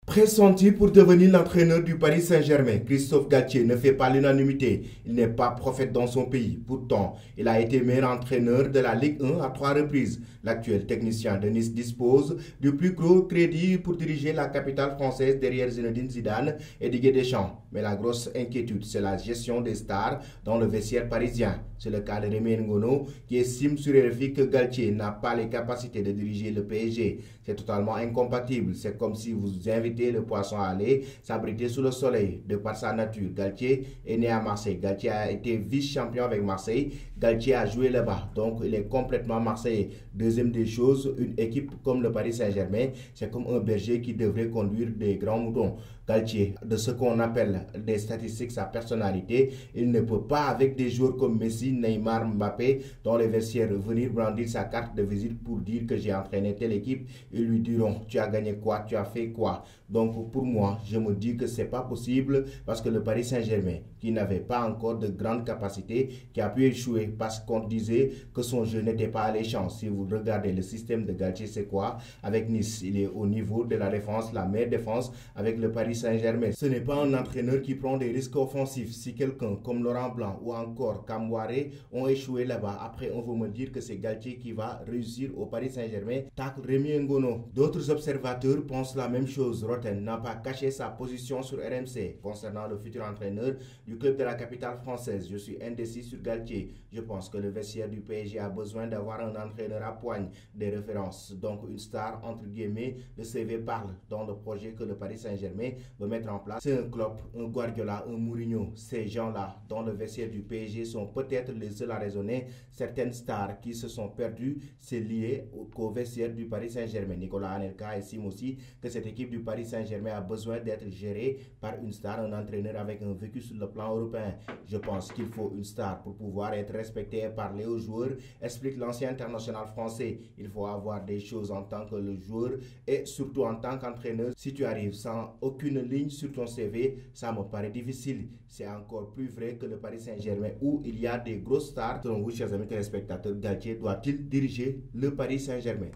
Pressenti pour devenir l'entraîneur du Paris Saint-Germain, Christophe Galtier ne fait pas l'unanimité. Il n'est pas prophète dans son pays. Pourtant, il a été meilleur entraîneur de la Ligue 1 à 3 reprises. L'actuel technicien de Nice dispose du plus gros crédit pour diriger la capitale française derrière Zinedine Zidane et Didier Deschamps. Mais la grosse inquiétude, c'est la gestion des stars dans le vestiaire parisien. C'est le cas de Rémi Ngono qui estime sur RFI que Galtier n'a pas les capacités de diriger le PSG. C'est totalement incompatible. C'est comme si vous invitez le poisson à aller s'abriter sous le soleil. De par sa nature, Galtier est né à Marseille. Galtier a été vice-champion avec Marseille. Galtier a joué là-bas. Donc, il est complètement marseillais. Deuxième des choses, une équipe comme le Paris Saint-Germain, c'est comme un berger qui devrait conduire des grands moutons. Galtier, de ce qu'on appelle des statistiques, sa personnalité, il ne peut pas avec des joueurs comme Messi, Neymar, Mbappé, dans les vestiaires, venir brandir sa carte de visite pour dire que j'ai entraîné telle équipe. Ils lui diront, tu as gagné quoi, tu as fait quoi. Donc pour moi, je me dis que c'est pas possible parce que le Paris Saint-Germain, qui n'avait pas encore de grandes capacités, qui a pu échouer parce qu'on disait que son jeu n'était pas alléchant. Si vous regardez le système de Galtier, c'est quoi? Avec Nice, il est au niveau de la défense, la meilleure défense avec le Paris Saint-Germain. Ce n'est pas un entraîneur qui prend des risques offensifs. Si quelqu'un comme Laurent Blanc ou encore Kamwaré ont échoué là-bas, après on veut me dire que c'est Galtier qui va réussir au Paris Saint-Germain. Tacle Rémi Ngono. D'autres observateurs pensent la même chose. Roten n'a pas caché sa position sur RMC concernant le futur entraîneur du club de la capitale française. Je suis indécis sur Galtier. Je pense que le vestiaire du PSG a besoin d'avoir un entraîneur à poigne des références. Donc une star entre guillemets, le CV parle dans le projet que le Paris Saint-Germain veut mettre en place. C'est un Klopp, un Guardiola, un Mourinho. Ces gens-là dans le vestiaire du PSG sont peut-être les seuls à raisonner. Certaines stars qui se sont perdues, c'est lié au vestiaire du Paris Saint-Germain. Nicolas Anelka estime aussi que cette équipe du Paris Saint-Germain a besoin d'être gérée par une star, un entraîneur avec un vécu sur le plan européen. Je pense qu'il faut une star pour pouvoir être respecté et parler aux joueurs, explique l'ancien international français. Il faut avoir des choses en tant que le joueur et surtout en tant qu'entraîneur. Si tu arrives sans aucune ligne sur ton CV, ça me paraît difficile. C'est encore plus vrai que le Paris Saint-Germain où il y a des grosses stars. Selon vous, chers amis téléspectateurs, Galtier doit-il diriger le Paris Saint-Germain?